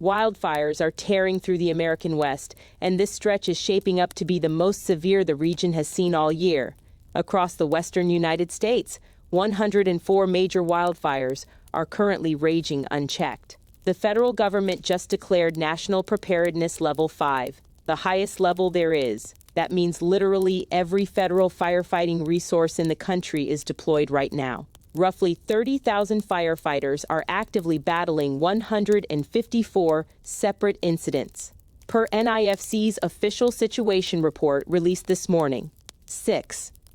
Wildfires are tearing through the American West, and this stretch is shaping up to be the most severe the region has seen all year. Across the western United States, 104 major wildfires are currently raging unchecked. The federal government just declared National Preparedness Level 5, the highest level there is. That means literally every federal firefighting resource in the country is deployed right now. Roughly 30,000 firefighters are actively battling 154 separate incidents. Per NIFC's official situation report released this morning,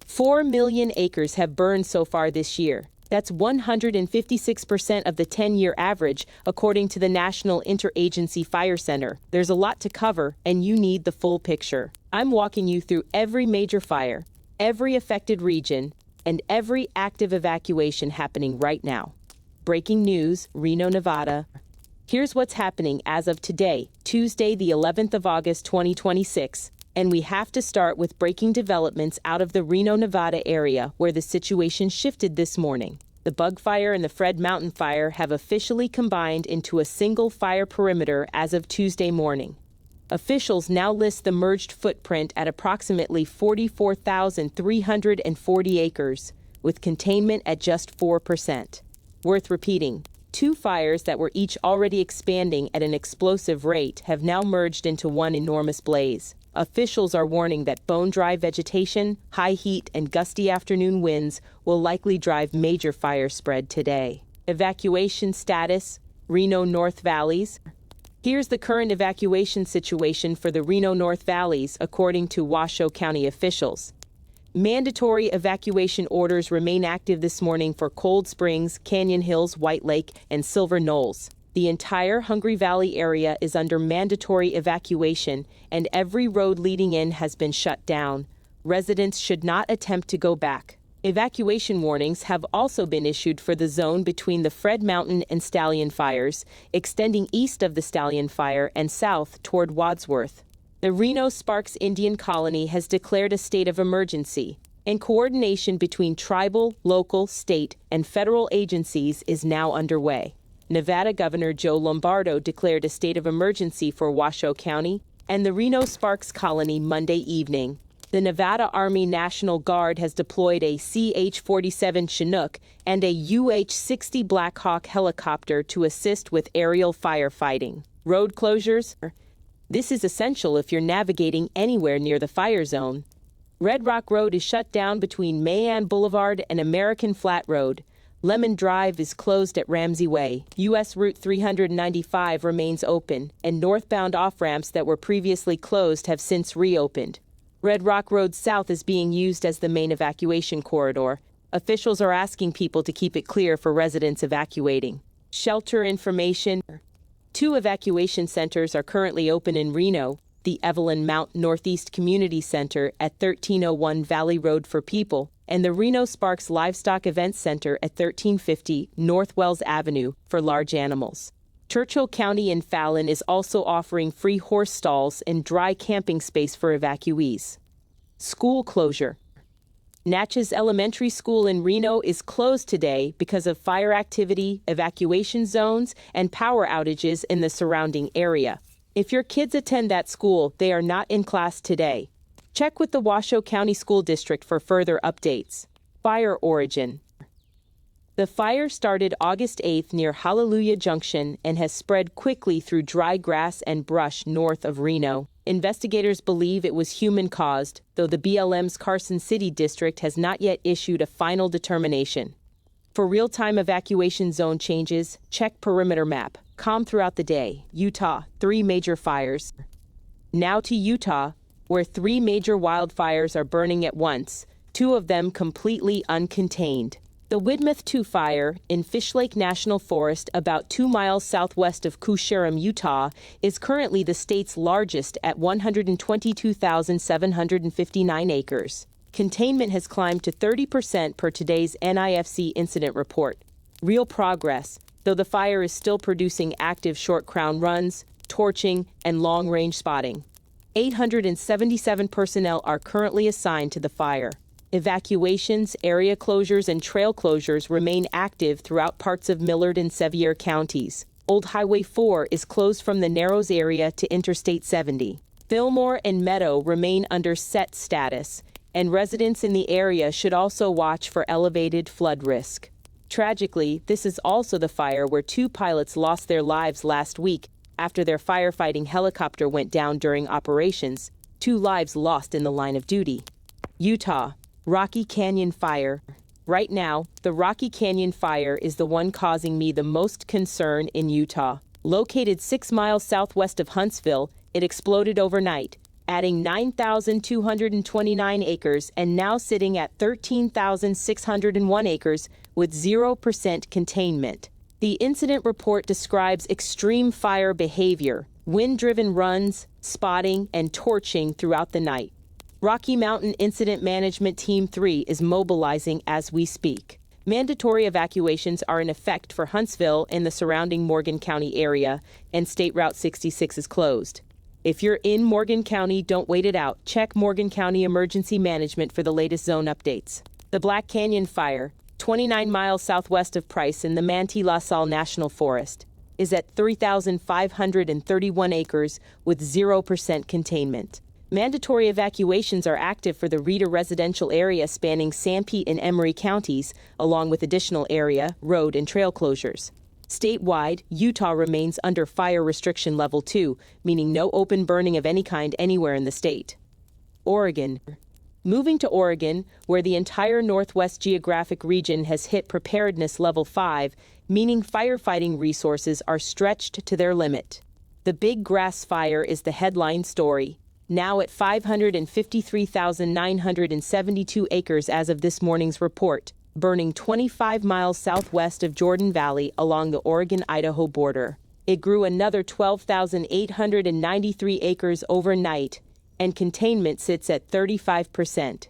4 million acres have burned so far this year. That's 156% of the 10-year average, according to the National Interagency Fire Center. There's a lot to cover, and you need the full picture. I'm walking you through every major fire, every affected region, and every active evacuation happening right now. Breaking news, Reno, Nevada. Here's what's happening as of today, Tuesday, the 11th of August, 2026. And we have to start with breaking developments out of the Reno, Nevada area where the situation shifted this morning. The Bug Fire and the Fred Mountain Fire have officially combined into a single fire perimeter as of Tuesday morning. Officials now list the merged footprint at approximately 44,340 acres, with containment at just 4%. Worth repeating, two fires that were each already expanding at an explosive rate have now merged into one enormous blaze. Officials are warning that bone-dry vegetation, high heat, and gusty afternoon winds will likely drive major fire spread today. Evacuation status, Reno North Valleys. Here's the current evacuation situation for the Reno North Valleys, according to Washoe County officials. Mandatory evacuation orders remain active this morning for Cold Springs, Canyon Hills, White Lake, and Silver Knolls. The entire Hungry Valley area is under mandatory evacuation, and every road leading in has been shut down. Residents should not attempt to go back. Evacuation warnings have also been issued for the zone between the Fred Mountain and Stallion fires, extending east of the Stallion Fire and south toward Wadsworth. The Reno Sparks Indian Colony has declared a state of emergency, and coordination between tribal, local, state, and federal agencies is now underway. Nevada Governor Joe Lombardo declared a state of emergency for Washoe County and the Reno Sparks Colony Monday evening. The Nevada Army National Guard has deployed a CH-47 Chinook and a UH-60 Black Hawk helicopter to assist with aerial firefighting. Road closures? This is essential if you're navigating anywhere near the fire zone. Red Rock Road is shut down between Mayan Boulevard and American Flat Road. Lemon Drive is closed at Ramsey Way. U.S. Route 395 remains open, and northbound off-ramps that were previously closed have since reopened. Red Rock Road South is being used as the main evacuation corridor. Officials are asking people to keep it clear for residents evacuating. Shelter information. 2 evacuation centers are currently open in Reno. The Evelyn Mount Northeast Community Center at 1301 Valley Road for People, and the Reno Sparks Livestock Events Center at 1350 North Wells Avenue for large animals. Churchill County in Fallon is also offering free horse stalls and dry camping space for evacuees. School closure. Natchez Elementary School in Reno is closed today because of fire activity, evacuation zones, and power outages in the surrounding area. If your kids attend that school, they are not in class today. Check with the Washoe County School District for further updates. Fire origin. The fire started August 8th near Hallelujah Junction and has spread quickly through dry grass and brush north of Reno. Investigators believe it was human-caused, though the BLM's Carson City District has not yet issued a final determination. For real-time evacuation zone changes, check perimeter map. Calm throughout the day. Utah, 3 major fires. Now to Utah, where 3 major wildfires are burning at once, 2 of them completely uncontained. The Widmouth 2 fire in Fish Lake National Forest, about 2 miles southwest of Cousharam, Utah, is currently the state's largest at 122,759 acres. Containment has climbed to 30% per today's NIFC incident report. Real progress, though the fire is still producing active short crown runs, torching, and long-range spotting. 877 personnel are currently assigned to the fire. Evacuations, area closures, and trail closures remain active throughout parts of Millard and Sevier counties. Old Highway 4 is closed from the Narrows area to Interstate 70. Fillmore and Meadow remain under set status, and residents in the area should also watch for elevated flood risk. Tragically, this is also the fire where 2 pilots lost their lives last week after their firefighting helicopter went down during operations, 2 lives lost in the line of duty. Utah, Rocky Canyon Fire. Right now, the Rocky Canyon Fire is the one causing me the most concern in Utah. Located 6 miles southwest of Huntsville, it exploded overnight, adding 9,229 acres and now sitting at 13,601 acres with 0% containment. The incident report describes extreme fire behavior, wind-driven runs, spotting, and torching throughout the night. Rocky Mountain Incident Management Team 3 is mobilizing as we speak. Mandatory evacuations are in effect for Huntsville and the surrounding Morgan County area, and State Route 66 is closed. If you're in Morgan County, don't wait it out. Check Morgan County Emergency Management for the latest zone updates. The Black Canyon Fire, 29 miles southwest of Price in the Manti-La Salle National Forest, is at 3,531 acres with 0% containment. Mandatory evacuations are active for the Reeder residential area spanning Sanpete and Emery counties, along with additional area, road, and trail closures. Statewide, Utah remains under fire restriction level 2, meaning no open burning of any kind anywhere in the state. Oregon. Moving to Oregon, where the entire Northwest geographic region has hit preparedness level 5, meaning firefighting resources are stretched to their limit. The Big Grass Fire is the headline story, now at 553,972 acres as of this morning's report, burning 25 miles southwest of Jordan Valley along the Oregon-Idaho border. It grew another 12,893 acres overnight, and containment sits at 35%.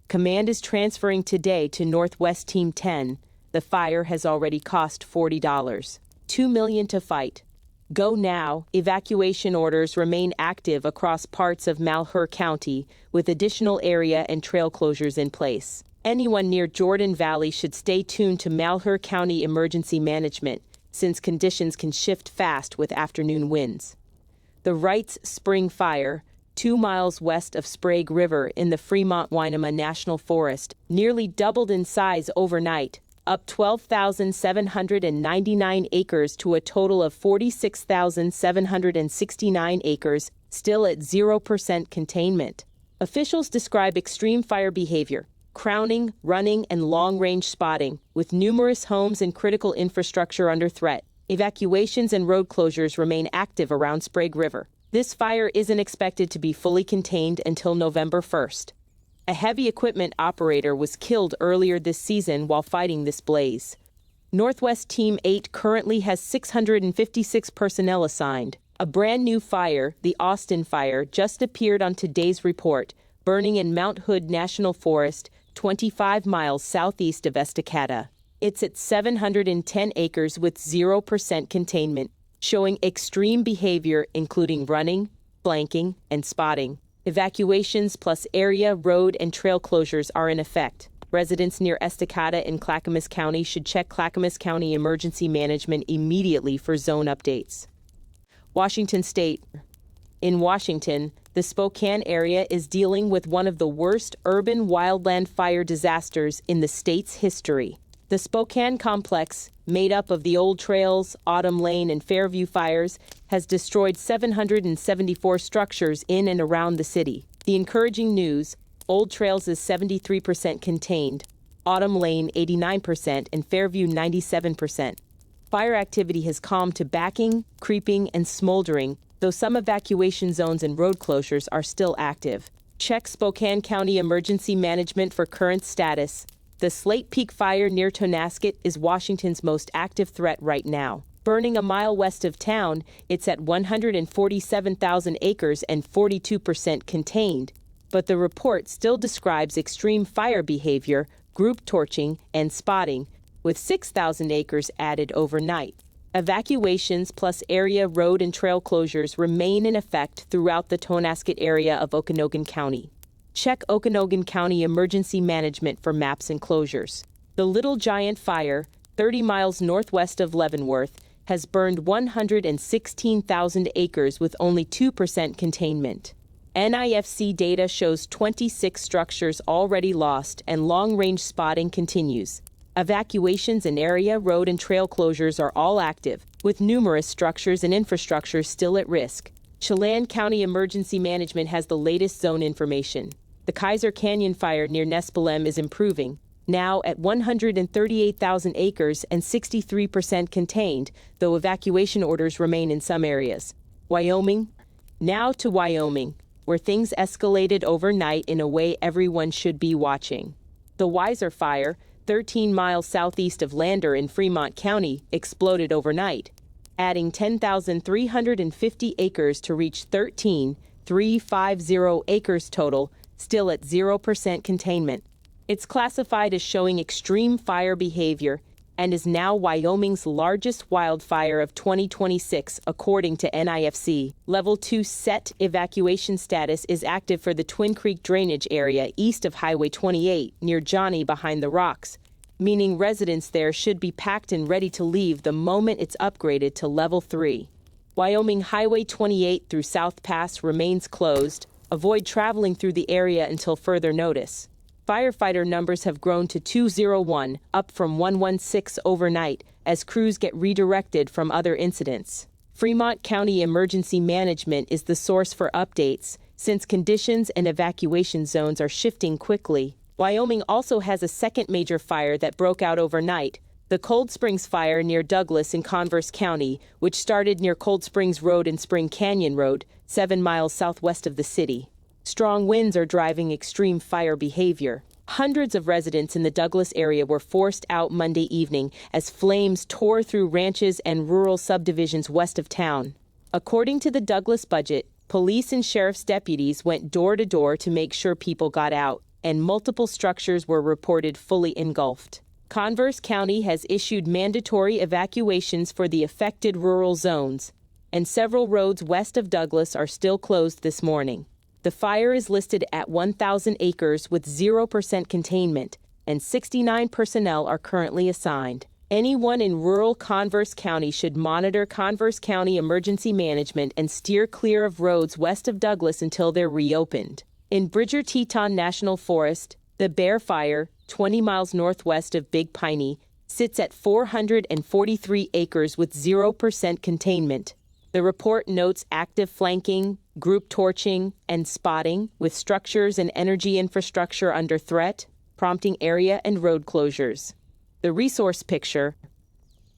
Command is transferring today to Northwest Team 10. The fire has already cost $40. $2 million to fight. Go now. Evacuation orders remain active across parts of Malheur County, with additional area and trail closures in place. Anyone near Jordan Valley should stay tuned to Malheur County Emergency Management, since conditions can shift fast with afternoon winds. The Wrights Spring Fire, 2 miles west of Sprague River in the Fremont-Winema National Forest, nearly doubled in size overnight, up 12,799 acres to a total of 46,769 acres, still at 0% containment. Officials describe extreme fire behavior, crowning, running, and long-range spotting, with numerous homes and critical infrastructure under threat. Evacuations and road closures remain active around Sprague River. This fire isn't expected to be fully contained until November 1st. A heavy equipment operator was killed earlier this season while fighting this blaze. Northwest Team 8 currently has 656 personnel assigned. A brand new fire, the Austin Fire, just appeared on today's report, burning in Mount Hood National Forest, 25 miles southeast of Estacada. It's at 710 acres with 0% containment, showing extreme behavior including running, flanking, and spotting. Evacuations plus area, road, and trail closures are in effect. Residents near Estacada in Clackamas County should check Clackamas County Emergency Management immediately for zone updates. Washington State. In Washington, the Spokane area is dealing with one of the worst urban wildland fire disasters in the state's history. The Spokane complex, made up of the Old Trails, Autumn Lane, and Fairview fires, has destroyed 774 structures in and around the city. The encouraging news: Old Trails is 73% contained, Autumn Lane 89%, and Fairview 97%. Fire activity has calmed to backing, creeping, and smoldering, though some evacuation zones and road closures are still active. Check Spokane County Emergency Management for current status. The Slate Peak Fire near Tonasket is Washington's most active threat right now. Burning a mile west of town, it's at 147,000 acres and 42% contained. But the report still describes extreme fire behavior, group torching, and spotting, with 6,000 acres added overnight. Evacuations plus area, road, and trail closures remain in effect throughout the Tonasket area of Okanogan County. Check Okanogan County Emergency Management for maps and closures. The Little Giant Fire, 30 miles northwest of Leavenworth, has burned 116,000 acres with only 2% containment. NIFC data shows 26 structures already lost and long-range spotting continues. Evacuations and area, road and trail closures are all active, with numerous structures and infrastructure still at risk. Chelan County Emergency Management has the latest zone information. The Kaiser Canyon fire near Nespelem is improving, now at 138,000 acres and 63% contained, though evacuation orders remain in some areas. Wyoming? Now to Wyoming, where things escalated overnight in a way everyone should be watching. The Weiser Fire, 13 miles southeast of Lander in Fremont County, exploded overnight, adding 10,350 acres to reach 13,350 acres total, still at 0% containment. It's classified as showing extreme fire behavior and is now Wyoming's largest wildfire of 2026, according to NIFC. Level 2 set evacuation status is active for the Twin Creek drainage area east of Highway 28 near Johnny behind the rocks, meaning residents there should be packed and ready to leave the moment it's upgraded to Level 3. Wyoming Highway 28 through South Pass remains closed. Avoid traveling through the area until further notice. Firefighter numbers have grown to 201, up from 116 overnight, as crews get redirected from other incidents. Fremont County Emergency Management is the source for updates, since conditions and evacuation zones are shifting quickly. Wyoming also has a second major fire that broke out overnight, the Cold Springs Fire near Douglas in Converse County, which started near Cold Springs Road and Spring Canyon Road, 7 miles southwest of the city. Strong winds are driving extreme fire behavior. Hundreds of residents in the Douglas area were forced out Monday evening as flames tore through ranches and rural subdivisions west of town. According to the Douglas budget, police and sheriff's deputies went door to door to make sure people got out, and multiple structures were reported fully engulfed. Converse County has issued mandatory evacuations for the affected rural zones, and several roads west of Douglas are still closed this morning. The fire is listed at 1,000 acres with 0% containment, and 69 personnel are currently assigned. Anyone in rural Converse County should monitor Converse County Emergency Management and steer clear of roads west of Douglas until they're reopened. In Bridger Teton National Forest, the Bear Fire, 20 miles northwest of Big Piney, sits at 443 acres with 0% containment. The report notes active flanking, group torching, and spotting, with structures and energy infrastructure under threat, prompting area and road closures. The resource picture.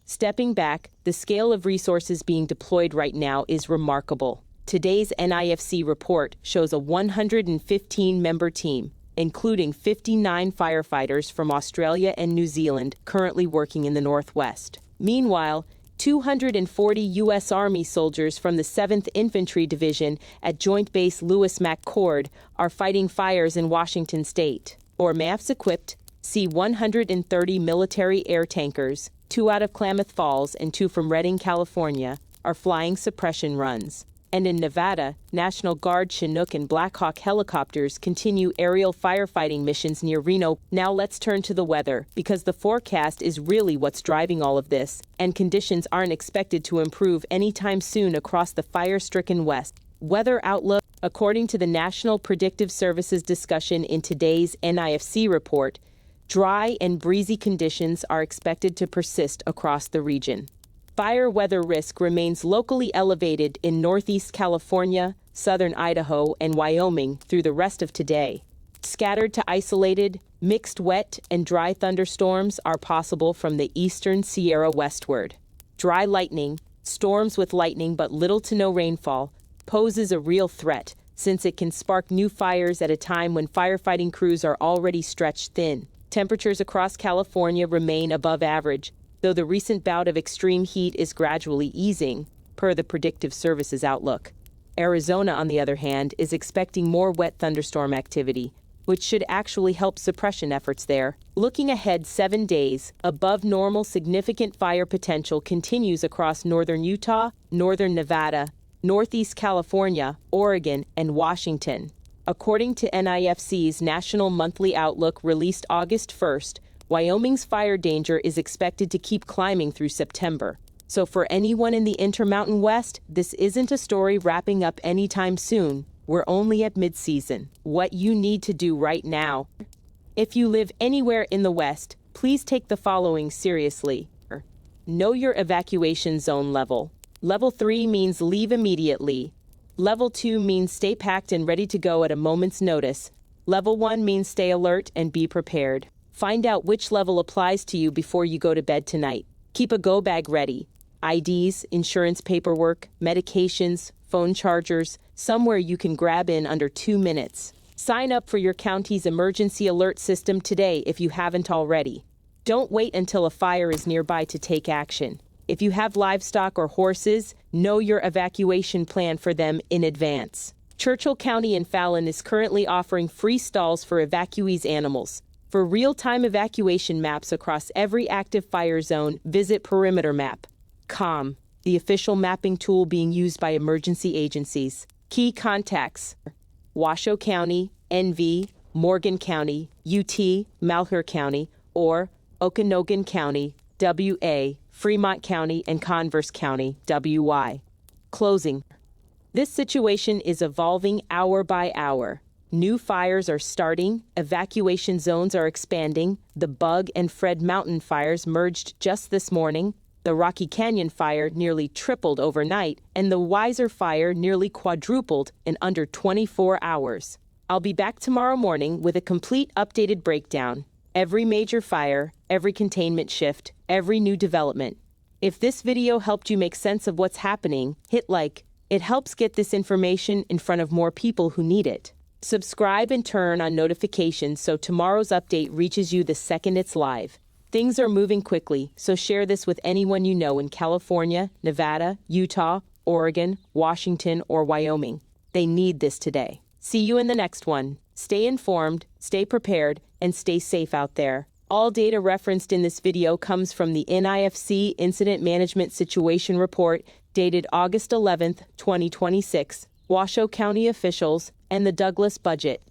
Stepping back, the scale of resources being deployed right now is remarkable. Today's NIFC report shows a 115-member team, including 59 firefighters from Australia and New Zealand currently working in the Northwest. Meanwhile, 240 U.S. Army soldiers from the 7th Infantry Division at Joint Base Lewis McChord are fighting fires in Washington state. Or MAFs-equipped C-130 military air tankers, 2 out of Klamath Falls and 2 from Redding, California, are flying suppression runs. And in Nevada, National Guard Chinook and Black Hawk helicopters continue aerial firefighting missions near Reno. Now let's turn to the weather, because the forecast is really what's driving all of this, and conditions aren't expected to improve anytime soon across the fire-stricken West. Weather outlook. According to the National Predictive Services discussion in today's NIFC report, dry and breezy conditions are expected to persist across the region. Fire weather risk remains locally elevated in northeast California, southern Idaho, and Wyoming through the rest of today. Scattered to isolated, mixed wet and dry thunderstorms are possible from the eastern Sierra westward. Dry lightning, storms with lightning but little to no rainfall, poses a real threat, since it can spark new fires at a time when firefighting crews are already stretched thin. Temperatures across California remain above average, though the recent bout of extreme heat is gradually easing, per the Predictive Services outlook. Arizona, on the other hand, is expecting more wet thunderstorm activity, which should actually help suppression efforts there. Looking ahead 7 days, above normal significant fire potential continues across northern Utah, northern Nevada, northeast California, Oregon, and Washington. According to NIFC's National Monthly Outlook released August 1st, Wyoming's fire danger is expected to keep climbing through September. So for anyone in the Intermountain West, this isn't a story wrapping up anytime soon. We're only at mid-season. What you need to do right now. If you live anywhere in the West, please take the following seriously. Know your evacuation zone level. Level 3 means leave immediately. Level 2 means stay packed and ready to go at a moment's notice. Level 1 means stay alert and be prepared. Find out which level applies to you before you go to bed tonight. Keep a go bag ready. IDs, insurance paperwork, medications, phone chargers, somewhere you can grab in under 2 minutes. Sign up for your county's emergency alert system today if you haven't already. Don't wait until a fire is nearby to take action. If you have livestock or horses, know your evacuation plan for them in advance. Churchill County in Fallon is currently offering free stalls for evacuees' animals. For real-time evacuation maps across every active fire zone, visit perimetermap.com, the official mapping tool being used by emergency agencies. Key contacts: Washoe County, NV, Morgan County, UT, Malheur County, or Okanogan County, WA, Fremont County, and Converse County, WY. Closing. This situation is evolving hour by hour. New fires are starting, evacuation zones are expanding, the Bug and Fred Mountain fires merged just this morning, the Rocky Canyon fire nearly tripled overnight, and the Weiser fire nearly quadrupled in under 24 hours. I'll be back tomorrow morning with a complete updated breakdown. Every major fire, every containment shift, every new development. If this video helped you make sense of what's happening, hit like. It helps get this information in front of more people who need it. Subscribe and turn on notifications so tomorrow's update reaches you the second it's live. Things are moving quickly, so share this with anyone you know in California, Nevada, Utah, Oregon, Washington, or Wyoming. They need this today. See you in the next one. Stay informed, stay prepared, and stay safe out there. All data referenced in this video comes from the NIFC Incident Management Situation Report dated August 11, 2026, Washoe County officials, and the Douglas budget.